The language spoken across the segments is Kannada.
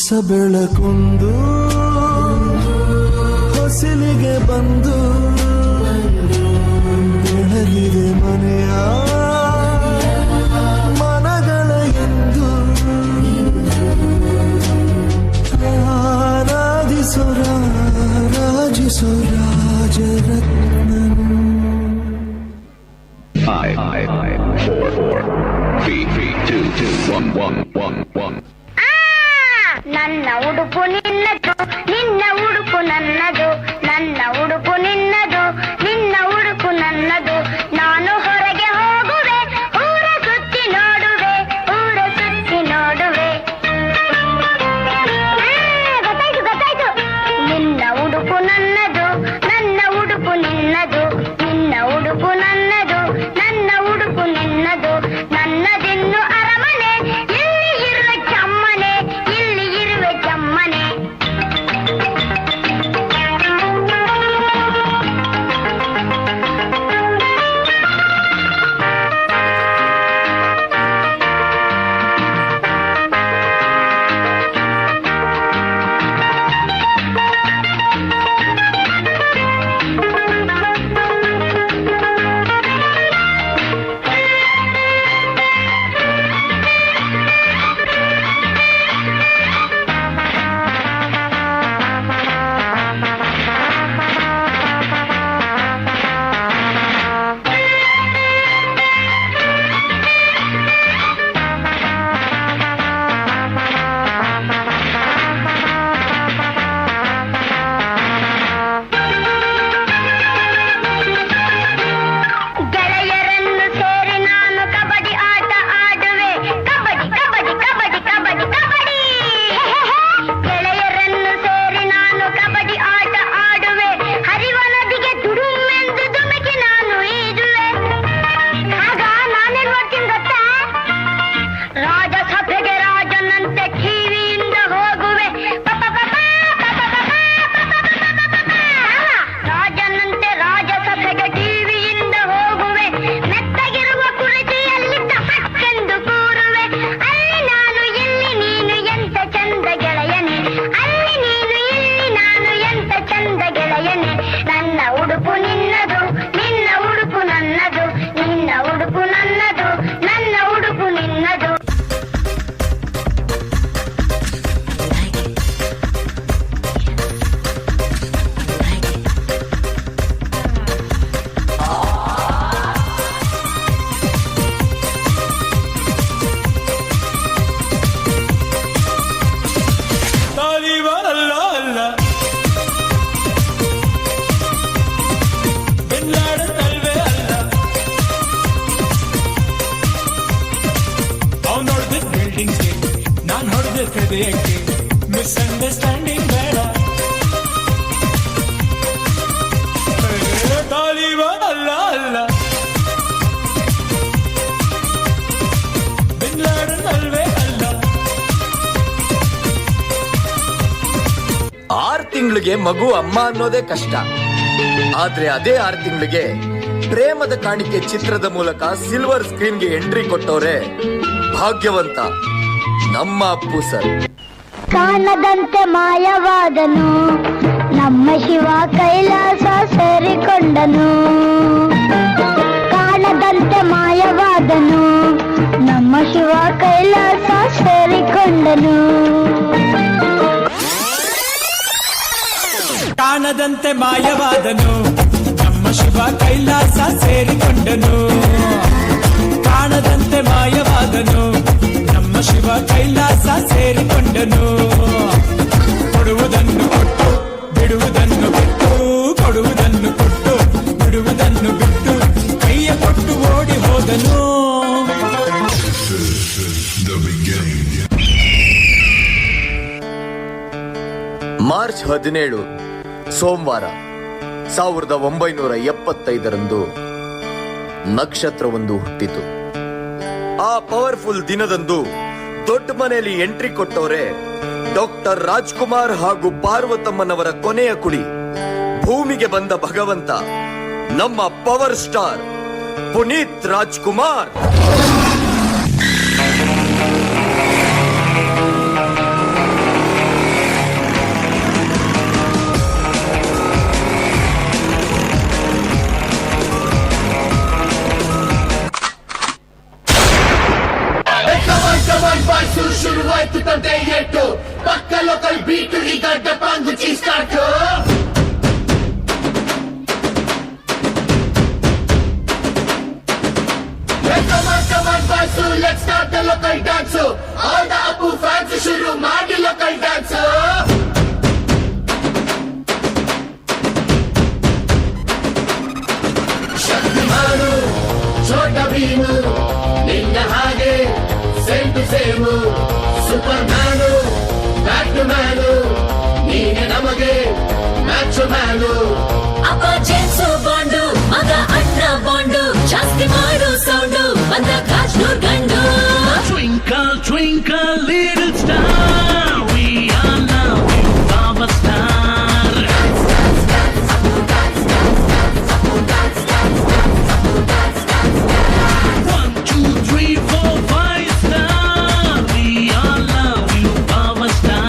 ಹೊಸ ಬೆಳಕೊಂದು ಹೊಸಿಲಿಗೆ ಬಂದು ಬೆಳಗಿದೆ ಮನೆಯ ಮನಗಳ ಎಂದು ಆರಾಧಿಸೋ ರಾಜಿಸೋ ರಾಜರತ್ನನು. 5, 4, 3, 2, 1, 1, 1. ನನ್ನ ಉಡುಪು ನಿನ್ನದು, ನಿನ್ನ ಉಡುಪು ನನ್ನದು. ನನ್ನ ಉಡುಪು ನಿನ್ನದು, ನಿನ್ನ ಉಡುಪು ನನ್ನದು. ನಾನು ಹೊರಗೆ ಹೋಗುವೆ, ಊರ ಸುತ್ತಿ ನೋಡುವೆ, ಊರ ಸುತ್ತಿ ನೋಡುವೆ. ಗೊತ್ತಾಯ್ತು. ನಿನ್ನ ಉಡುಪು ನನ್ನದು, ನನ್ನ ಉಡುಪು ನಿನ್ನದು. ನಿನ್ನ ಉಡುಪು ನನ್ನದು, ನನ್ನ ಉಡುಪು ನಿನ್ನದು. ನನ್ನದಿನ್ನು ಅರಮನೆ, ಇಲ್ಲಿ ಇರುವೆ ಚಮ್ಮನೆ, ಇಲ್ಲಿ ಇರುವೆ ಚಮ್ಮನೆ. ಗೆಳೆಯರನ್ನು ಸೇರಿ ನಾನು ಕಬಡ್ಡಿ ಆಟ ಆಡುವೆ. ಕಬಡ್ಡಿ ಕಬಡ್ಡಿ ಕಬಡ್ಡಿ ಕಬಡ್ಡಿ ಕಬಡ್ಡಿ. ಗೆಳೆಯರನ್ನು ಸೇರಿ ನಾನು ಕಬಡ್ಡಿ ಆಟ ಆಡುವೆ. ಹರಿವ ನದಿಗೆ ತುಡುಮೆಂದು ಧುಮುಕಿ ನಾನು ಈಜುವೆ. ಆಗ ನಾನೇನ್ ಮಾಡ್ತೀನಿ ಗೊತ್ತಾ? ರಾಜಸಭೆಗೆ ರಾಜನಂತೆ ಟಿವಿಯಿಂದ ಹೋಗುವೆ. ರಾಜನಂತೆ ರಾಜಸಭೆಗೆ ಟಿವಿಯಿಂದ ಹೋಗುವೆ. ಮೆತ್ತಗಿರುವ ಕುರ್ಚಿಯಲ್ಲಿ ತಪಕ್ಕೆಂದು ಕೂರುವೆ. ಅಲ್ಲಿ ನಾನು, ಇಲ್ಲಿ ನೀನು, ಎಂತ ಚಂದ ಗೆಳೆಯನೆ. ಅಲ್ಲಿ ನೀನು, ಇಲ್ಲಿ ನಾನು, ಎಂತ ಚಂದ ಗೆಳೆಯನೆ. ನನ್ನ ಉಡುಪು ನಿನ್ನದು, ನಿನ್ನ ಉಡುಪು ನನ್ನದು. ನಿನ್ನ ಉಡುಪು ನನ್ನದು, ನನ್ನ ಉಡುಪು ನಿನ್ನದು. ತಾಲಿಬಾನ್ ಅಲ್ಲ ಬಿನ್ ಲಾಡನ್ ಅಲ್ವೇ ಅಲ್ಲ. ಅವ್ನು ಹೊಡೆದ ಬಿಲ್ಡಿಂಗ್ಗೆ, ನಾನು ಹೊಡೆದ ಹೃದಯಕ್ಕೆ. ಮಿಸ್ಅಂಡರ್ಸ್ಟ್ಯಾಂಡಿಂಗ್ ಬೇಡ. ತಾಲಿಬಾನ್ ಅಲ್ಲ ಬಿನ್ ಲಾಡನ್ ಅಲ್ವೇ ಅಲ್ಲ. 6 ತಿಂಗಳಿಗೆ ಮಗು ಅಮ್ಮ ಅನ್ನೋದೇ ಕಷ್ಟ. ಆದ್ರೆ ಅದೇ 6 ತಿಂಗಳಿಗೆ ಪ್ರೇಮದ ಕಾಣಿಕೆ ಚಿತ್ರದ ಮೂಲಕ ಸಿಲ್ವರ್ ಸ್ಕ್ರೀನ್ಗೆ ಎಂಟ್ರಿ ಕೊಟ್ಟವ್ರೆ ಭಾಗ್ಯವಂತ ನಮ್ಮ ಅಪ್ಪು ಸರ್. ಕಾಣದಂತೆ ಮಾಯವಾದನು ನಮ್ಮ ಶಿವ, ಕೈಲಾಸ ಸೇರಿಕೊಂಡನು. ಕಾಣದಂತೆ ಮಾಯವಾದನು ನಮ್ಮ ಶಿವ, ಕೈಲಾಸ ಸೇರಿಕೊಂಡನು. ಕಾಣದಂತೆ ಮಾಯವಾದನು ನಮ್ಮ ಶಿವ, ಕೈಲಾಸ ಸೇರಿಕೊಂಡನು. ಕಾಣದಂತೆ ಮಾಯವಾದನು ನಮ್ಮ ಶಿವ, ಕೈಲಾಸ ಸೇರಿಕೊಂಡನು. ಕೊಡುವುದನ್ನು ಕೊಟ್ಟು ಬಿಡುವುದನ್ನು ಬಿಟ್ಟು, ಕೊಡುವುದನ್ನು ಕೊಟ್ಟು ಬಿಡುವುದನ್ನು ಬಿಟ್ಟು, ಕೈಯ ಕೊಟ್ಟು ಓಡಿ ಹೋದನು. ಮಾರ್ಚ್ 17 ಸೋಮವಾರ 1975ರಂದು ನಕ್ಷತ್ರವೊಂದು ಹುಟ್ಟಿತು. ಆ ಪವರ್ಫುಲ್ ದಿನದಂದು ದೊಡ್ಡ ಮನೆಯಲ್ಲಿ ಎಂಟ್ರಿ ಕೊಟ್ಟವರೇ ಡಾಕ್ಟರ್ ರಾಜ್ಕುಮಾರ್ ಹಾಗೂ ಪಾರ್ವತಮ್ಮನವರ ಕೊನೆಯ ಕುಡಿ, ಭೂಮಿಗೆ ಬಂದ ಭಗವಂತ, ನಮ್ಮ ಪವರ್ ಸ್ಟಾರ್ ಪುನೀತ್ ರಾಜ್ಕುಮಾರ್. ಶುರುವಾಯ್ತು ತಂದೆ ಎಟ್ಟು ಪಕ್ಕ ಲೋಕಲ್ ಬೀಟು ಈಗ ಡಬ್ಬಾಂಗು ಚೀ start Come on, boys, let's start the local dance. All the Apu fans ಶುರು ಮಾಡಿ local dance. ಶಕ್ತಿಮಾನು ಛೋಟ ಭೀಮು ನಿನ್ನ ಹಾಗೆ same to same superman batman ನೀನೆ ನಮಗೆ ಮ್ಯಾಚ್ ಮ್ಯಾನು ಅಪ್ಪ ಜೇಮ್ಸು ಬಾಂಡು ಮಗ ಅಣ್ಣ ಬಾಂಡು ಜಾಸ್ತಿ ಮಾಡು ಸೌಂಡು ಬಂದ ಕಾಜ್ನೂರ್ ಗಂಡು Twinkle, twinkle, little star, we are now our star. 1, 2, 3, 4, 5 star, we all love you, our star.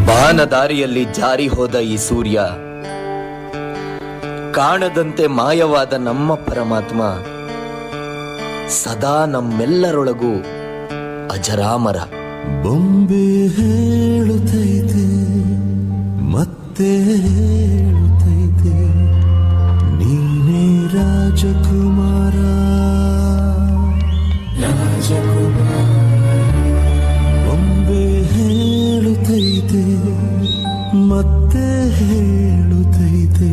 ಬಾನದಾರಿಯಲ್ಲಿ ಜಾರಿ ಹೋದ ಈ ಸೂರ್ಯ, ಕಾಣದಂತೆ ಮಾಯವಾದ ನಮ್ಮ ಪರಮಾತ್ಮ ಸದಾ ನಮ್ಮೆಲ್ಲರೊಳಗೂ ಅಜರಾಮರ. ಬೊಂಬೆ ಹೇಳುತ್ತೈತೆ ಮತ್ತೆ ಹೇಳುತ್ತೈತೆ ನೀನೇ ರಾಜಕುಮಾರ. ಬೊಂಬೆ ಹೇಳುತ್ತೈತೆ ಮತ್ತೆ ಹೇಳುತ್ತೈತೆ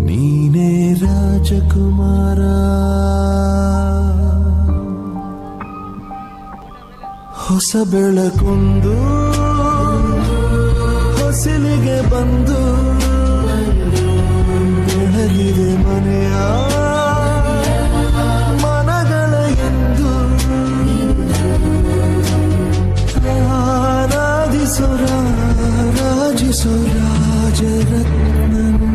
ನೀನೇ ರಾಜಕುಮಾರ. ಹೊಸ ಬೆಳಕೊಂದು ಹೊಸಿಲಿಗೆ ಬಂದು ಬೆಳಗಿದೆ ಮನೆಯ ಮನಗಳ ಎಂದು ಆರಾಧಿಸೋ ರಾಜಿಸೋ ರಾಜರತ್ನನು.